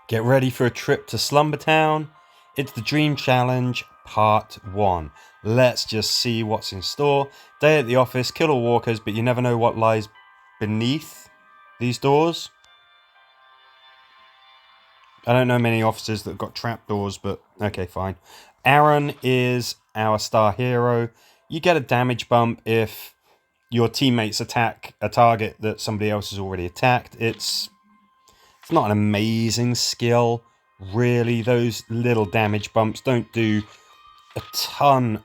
Get ready for a trip to Slumber Town. It's the Dream Challenge Part 1. Let's just see what's in store. Day at the office, kill all walkers, but you never know what lies beneath these doors. I don't know many offices that have got trapdoors, but okay, fine. Aaron is our star hero. You get a damage bump if your teammates attack a target that somebody else has already attacked. It's not an amazing skill, really. Those little damage bumps don't do a ton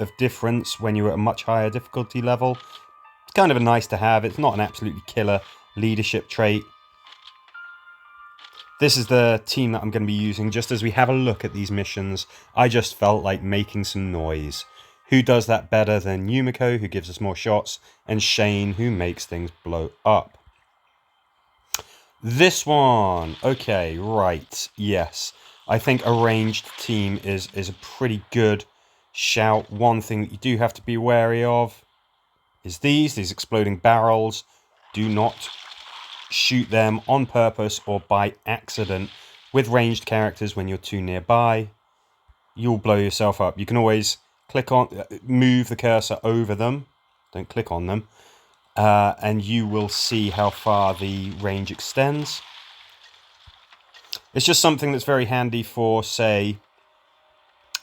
of difference when you're at a much higher difficulty level. It's kind of a nice to have. It's not an absolutely killer leadership trait. This is the team that I'm going to be using. Just as we have a look at these missions, I just felt like making some noise. Who does that better than Yumiko, who gives us more shots, and Shane, who makes things blow up? This one. Okay, right. Yes. I think a ranged team is a pretty good shout. One thing that you do have to be wary of is these exploding barrels. Do not shoot them on purpose or by accident with ranged characters when you're too nearby. You'll blow yourself up. You can always move the cursor over them. Don't click on them. And you will see how far the range extends. It's just something that's very handy for, say,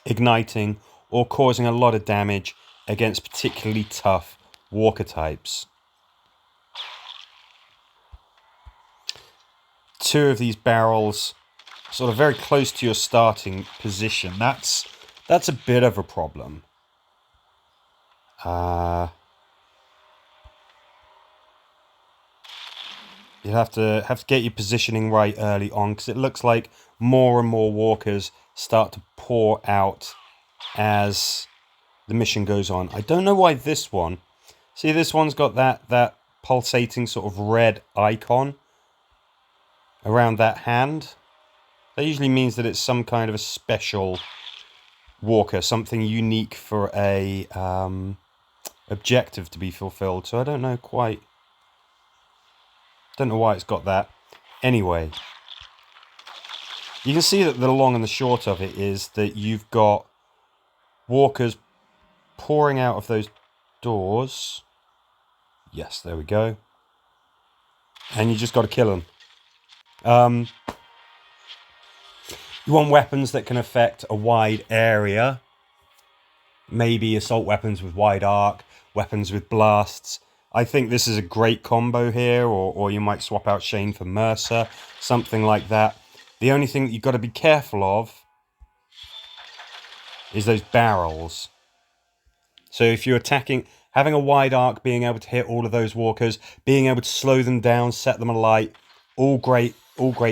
igniting or causing a lot of damage against particularly tough walker types. Two of these barrels sort of very close to your starting position. That's a bit of a problem. You'll have to get your positioning right early on, because it looks like more and more walkers start to pour out as the mission goes on. I don't know why this one... See, this one's got that pulsating sort of red icon around that hand. That usually means that it's some kind of a special walker, something unique for a objective to be fulfilled. So I don't know quite... Don't know why it's got that. Anyway, you can see that the long and the short of it is that you've got walkers pouring out of those doors. Yes, there we go. And you just got to kill them. You want weapons that can affect a wide area. Maybe assault weapons with wide arc, weapons with blasts. I think this is a great combo here, or you might swap out Shane for Mercer, something like that. The only thing that you've got to be careful of is those barrels. So if you're attacking, having a wide arc, being able to hit all of those walkers, being able to slow them down, set them alight, all great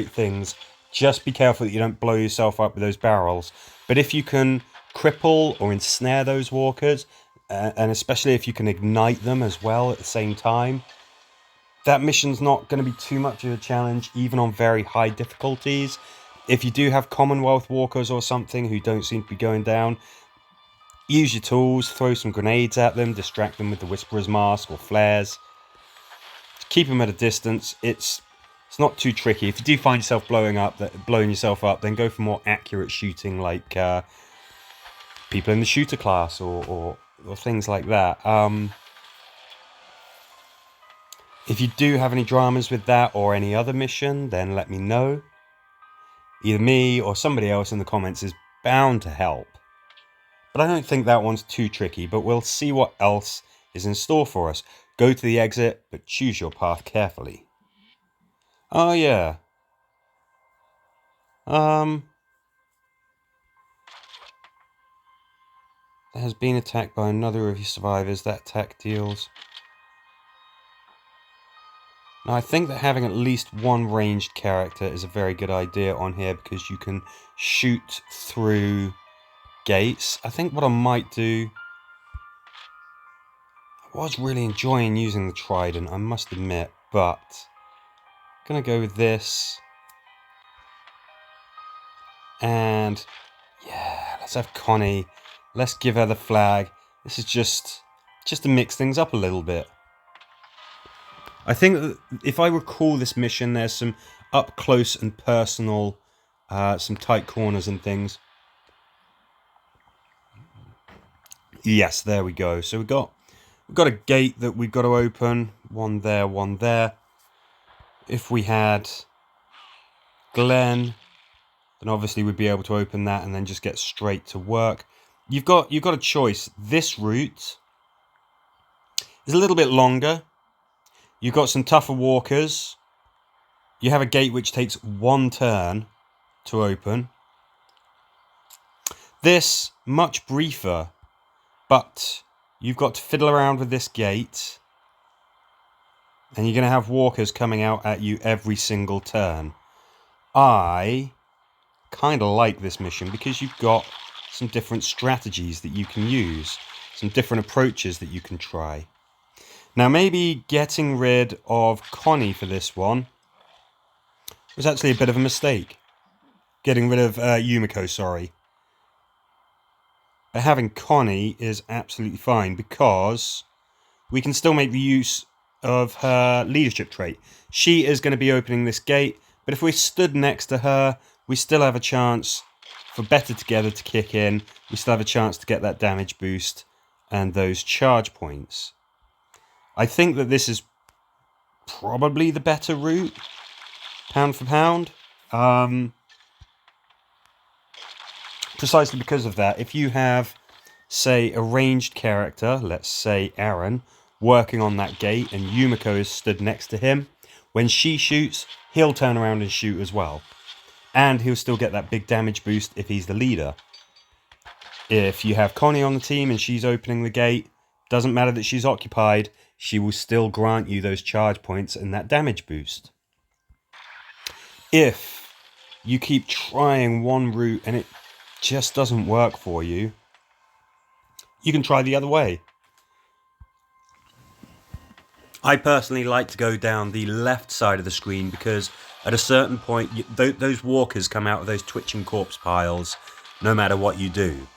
things. Just be careful that you don't blow yourself up with those barrels. But if you can cripple or ensnare those walkers, and especially if you can ignite them as well at the same time, that mission's not going to be too much of a challenge, even on very high difficulties. If you do have Commonwealth walkers or something who don't seem to be going down, use your tools, throw some grenades at them, distract them with the Whisperer's Mask or flares. Keep them at a distance. It's not too tricky. If you do find yourself blowing yourself up, then go for more accurate shooting, like people in the shooter class or things like that. If you do have any dramas with that or any other mission, then let me know. Either me or somebody else in the comments is bound to help. But I don't think that one's too tricky, but we'll see what else is in store for us. Go to the exit, but choose your path carefully. Oh yeah. Has been attacked by another of your survivors. That attack deals... Now, I think that having at least one ranged character is a very good idea on here, because you can shoot through gates. I think what I might do... I was really enjoying using the trident, I must admit, but... I'm going to go with this. And... yeah, let's have Connie. Let's give her the flag. This is just to mix things up a little bit. I think that if I recall this mission, there's some up close and personal, some tight corners and things. Yes, there we go. So we've got a gate that we've got to open. One there, one there. If we had Glenn, then obviously we'd be able to open that and then just get straight to work. You've got a choice. This route is a little bit longer. You've got some tougher walkers. You have a gate which takes one turn to open. This, much briefer, but you've got to fiddle around with this gate. And you're going to have walkers coming out at you every single turn. I kind of like this mission because you've got some different strategies that you can use. Some different approaches that you can try. Now, maybe getting rid of Connie for this one was actually a bit of a mistake. Getting rid of Yumiko, sorry. But having Connie is absolutely fine because we can still make the use of her leadership trait. She is going to be opening this gate, but if we stood next to her, we still have a chance for Better Together to kick in. We still have a chance to get that damage boost and those charge points. I think that this is probably the better route, pound for pound. Precisely because of that, if you have, say, a ranged character, let's say Aaron, working on that gate and Yumiko is stood next to him, when she shoots, he'll turn around and shoot as well. And he'll still get that big damage boost if he's the leader. If you have Connie on the team and she's opening the gate, doesn't matter that she's occupied, she will still grant you those charge points and that damage boost. If you keep trying one route and it just doesn't work for you, you can try the other way. I personally like to go down the left side of the screen because at a certain point, those walkers come out of those twitching corpse piles no matter what you do.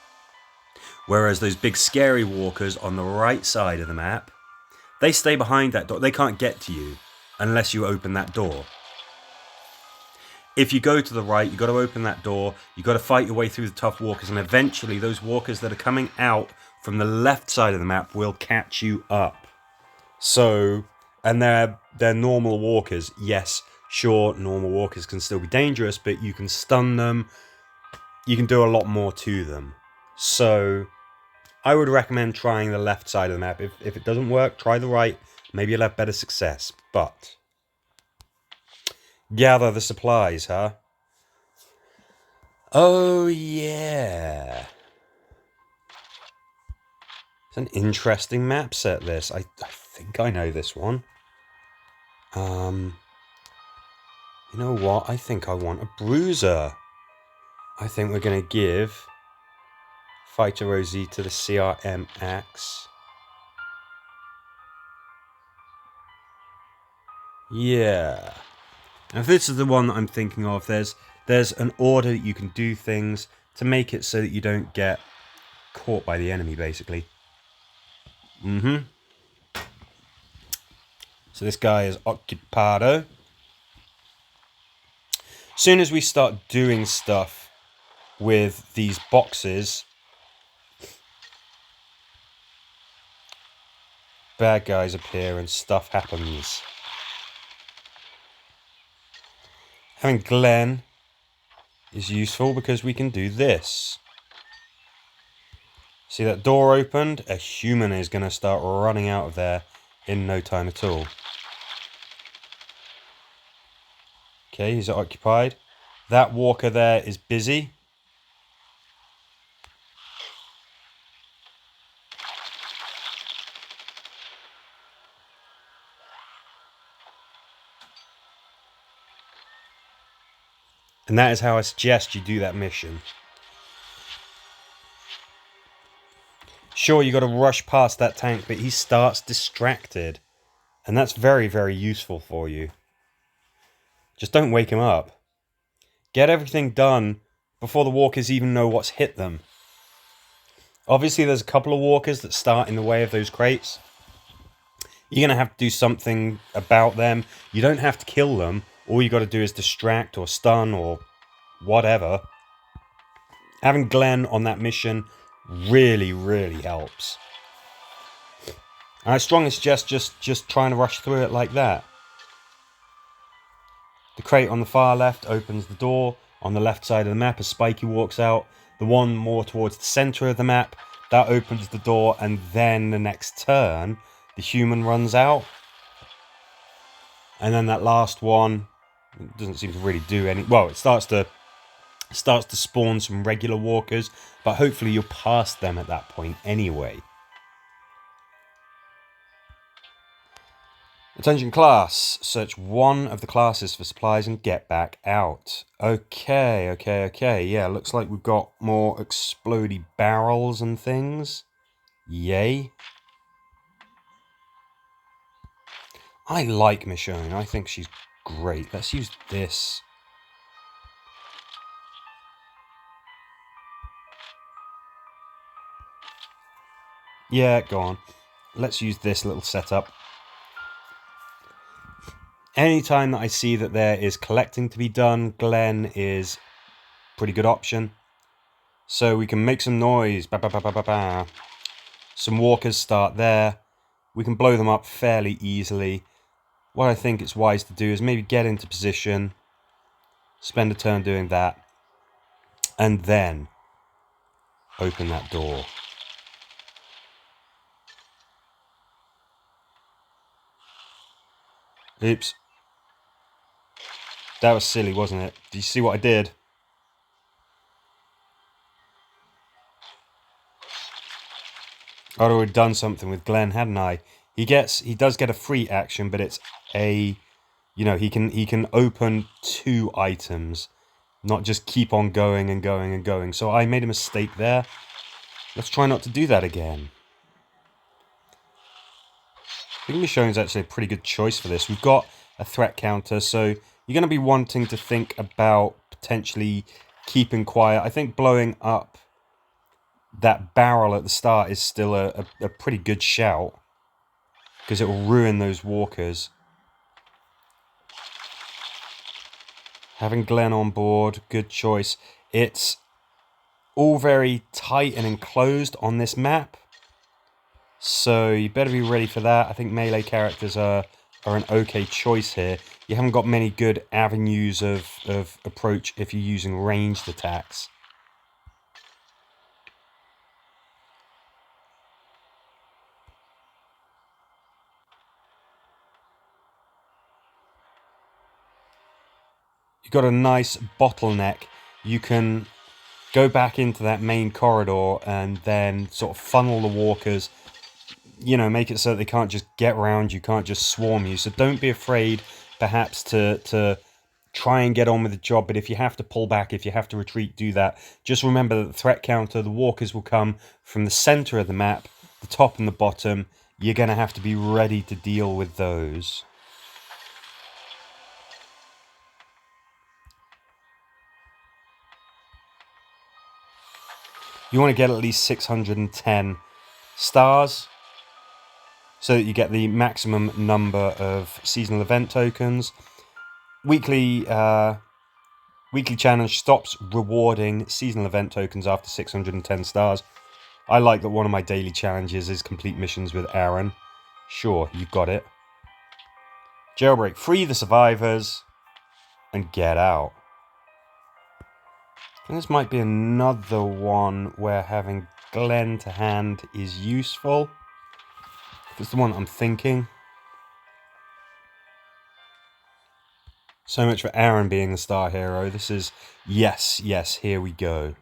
Whereas those big scary walkers on the right side of the map, they stay behind that door. They can't get to you unless you open that door. If you go to the right, you've got to open that door. You've got to fight your way through the tough walkers. And eventually those walkers that are coming out from the left side of the map will catch you up. So, and they're normal walkers. Yes, sure, normal walkers can still be dangerous, but you can stun them. You can do a lot more to them. So, I would recommend trying the left side of the map. If it doesn't work, try the right. Maybe you'll have better success. But gather the supplies, huh? Oh, yeah. It's an interesting map set, this. I think I know this one. You know what? I think I want a bruiser. I think we're going to give Fighter Rosita the CRM axe. Yeah. Now, if this is the one that I'm thinking of, there's an order that you can do things to make it so that you don't get caught by the enemy, basically. So this guy is Occupado. As soon as we start doing stuff with these boxes, bad guys appear and stuff happens. Having Glenn is useful because we can do this. See that door opened? A human is going to start running out of there in no time at all. Okay, he's occupied. That walker there is busy. And that is how I suggest you do that mission. Sure, you got to rush past that tank, but he starts distracted. And that's very, very useful for you. Just don't wake him up. Get everything done before the walkers even know what's hit them. Obviously, there's a couple of walkers that start in the way of those crates. You're going to have to do something about them. You don't have to kill them. all you got to do is distract or stun or whatever. Having Glenn on that mission really, really helps. I strongly suggest just trying to rush through it like that. The crate on the far left opens the door. On the left side of the map, as Spiky walks out. The one more towards the center of the map, that opens the door, and then the next turn, the human runs out. And then that last one, it doesn't seem to really do any... Well, it starts to spawn some regular walkers, but hopefully you're past them at that point anyway. Attention class, search one of the classes for supplies and get back out. Okay, yeah, looks like we've got more explodey barrels and things. Yay. I like Michonne, I think she's great. Let's use this. Yeah, go on. Let's use this little setup. Anytime that I see that there is collecting to be done, Glenn is a pretty good option. So we can make some noise. Ba, ba, ba, ba, ba, ba. Some walkers start there. We can blow them up fairly easily. What I think it's wise to do is maybe get into position, spend a turn doing that, and then open that door. Oops. That was silly, wasn't it? Did you see what I did? I'd already done something with Glenn, hadn't I? He does get a free action, but it's a, you know, he can open 2 items, not just keep on going and going and going. So I made a mistake there. Let's try not to do that again. I think Michonne's actually a pretty good choice for this. We've got a threat counter, so you're going to be wanting to think about potentially keeping quiet. I think blowing up that barrel at the start is still a pretty good shout, because it will ruin those walkers. Having Glenn on board, good choice. It's all very tight and enclosed on this map, so you better be ready for that. I think melee characters are an okay choice here. You haven't got many good avenues of approach if you're using ranged attacks. You've got a nice bottleneck. You can go back into that main corridor and then sort of funnel the walkers, you know, make it so that they can't just get around you, can't just swarm you. So don't be afraid perhaps to try and get on with the job, but if you have to pull back, if you have to retreat, do that. Just remember that the threat counter, the walkers will come from the center of the map, the top and the bottom. You're going to have to be ready to deal with those. You want to get at least 610 stars so that you get the maximum number of seasonal event tokens. Weekly challenge stops rewarding seasonal event tokens after 610 stars. I like that one of my daily challenges is complete missions with Aaron. Sure, you got it. Jailbreak, free the survivors and get out. And this might be another one where having Glenn to hand is useful. It's the one I'm thinking. So much for Aaron being the star hero. This is, yes, here we go.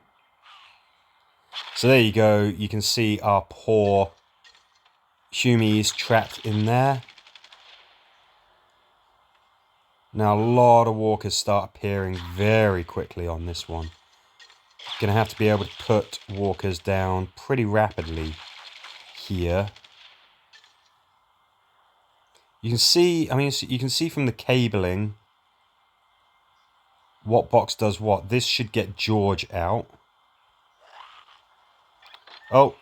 So there you go. You can see our poor Humies trapped in there. Now a lot of walkers start appearing very quickly on this one. Gonna have to be able to put walkers down pretty rapidly here. You can see, I mean, you can see from the cabling what box does what. This should get George out. Oh,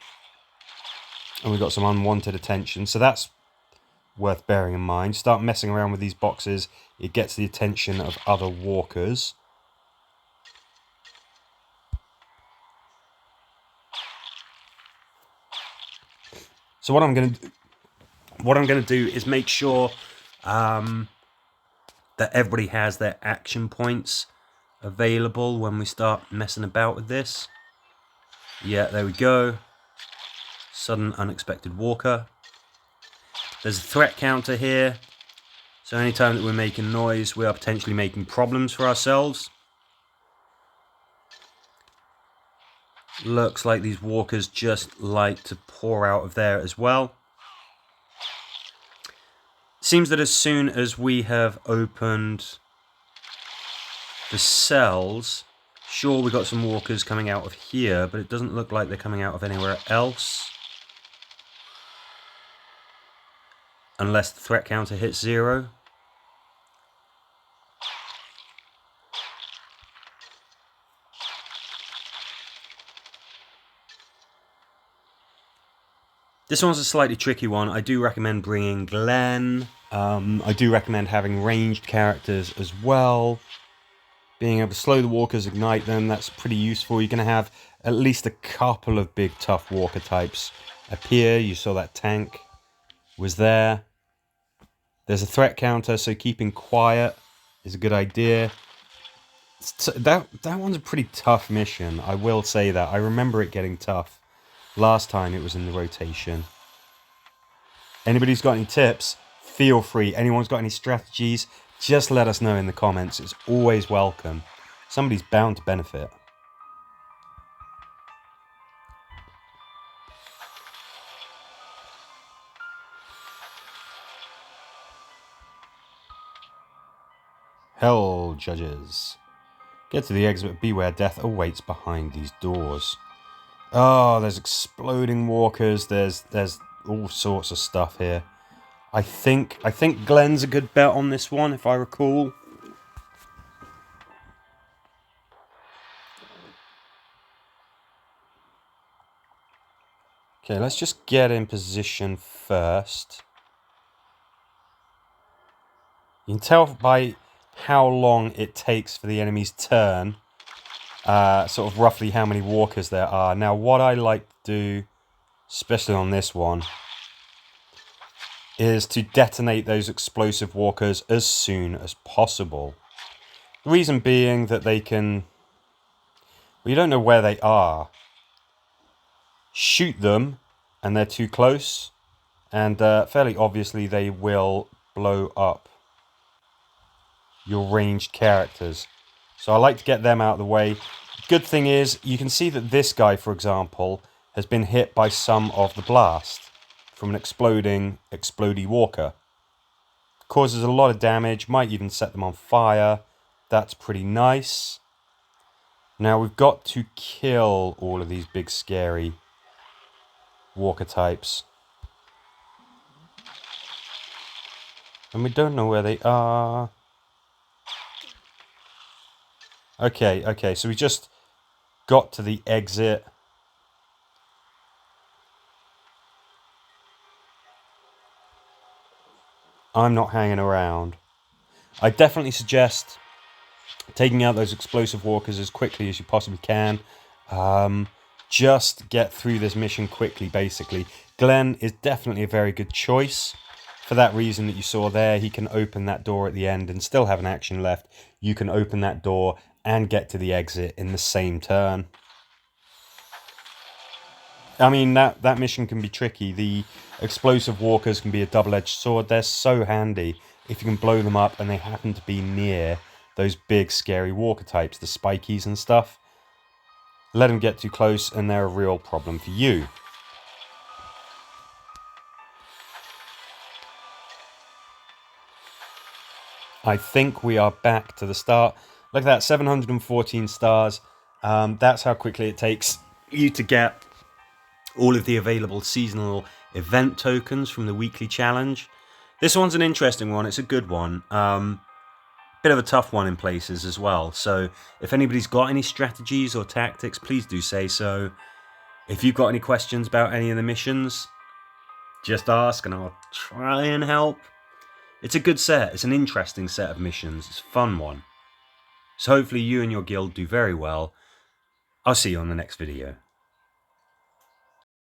and we've got some unwanted attention. So that's worth bearing in mind. Start messing around with these boxes, it gets the attention of other walkers. So what I'm going to do is make sure that everybody has their action points available when we start messing about with this. Yeah, there we go. Sudden unexpected walker. There's a threat counter here. So anytime that we're making noise, we are potentially making problems for ourselves. Looks like these walkers just like to pour out of there as well. Seems that as soon as we have opened the cells, sure, we got some walkers coming out of here, but it doesn't look like they're coming out of anywhere else. Unless the threat counter hits 0. This one's a slightly tricky one. I do recommend bringing Glenn. I do recommend having ranged characters as well. Being able to slow the walkers, ignite them, that's pretty useful. You're going to have at least a couple of big tough walker types appear. You saw that tank was there. There's a threat counter, so keeping quiet is a good idea. That one's a pretty tough mission, I will say that. I remember it getting tough last time it was in the rotation. Anybody's got any tips, feel free. Anyone's got any strategies, just let us know in the comments. It's always welcome. Somebody's bound to benefit. Hell, judges. Get to the exit, but beware, death awaits behind these doors. Oh, there's exploding walkers. There's all sorts of stuff here. I think Glenn's a good bet on this one, if I recall. Okay, let's just get in position first. You can tell by how long it takes for the enemy's turn, sort of roughly how many walkers there are. Now, what I like to do, especially on this one, is to detonate those explosive walkers as soon as possible. The reason being that they can... well, you don't know where they are. Shoot them, and they're too close, and fairly obviously they will blow up your ranged characters. So I like to get them out of the way. Good thing is, you can see that this guy, for example, has been hit by some of the blast from an explodey walker. Causes a lot of damage, might even set them on fire. That's pretty nice. Now we've got to kill all of these big scary walker types. And we don't know where they are. Okay, so we just got to the exit. I'm not hanging around. I definitely suggest taking out those explosive walkers as quickly as you possibly can. Just get through this mission quickly, basically. Glenn is definitely a very good choice. For that reason that you saw there, he can open that door at the end and still have an action left. You can open that door and get to the exit in the same turn. I mean, that mission can be tricky. The explosive walkers can be a double-edged sword. They're so handy if you can blow them up and they happen to be near those big, scary walker types, the spikies and stuff. Let them get too close and they're a real problem for you. I think we are back to the start. Look at that, 714 stars. That's how quickly it takes you to get all of the available seasonal event tokens from the weekly challenge. This one's an interesting one. It's a good one. Bit of a tough one in places as well. So if anybody's got any strategies or tactics, please do say so. If you've got any questions about any of the missions, Just ask and I'll try and help. It's a good set. It's an interesting set of missions. It's a fun one. So hopefully you and your guild do very well. I'll see you on the next video.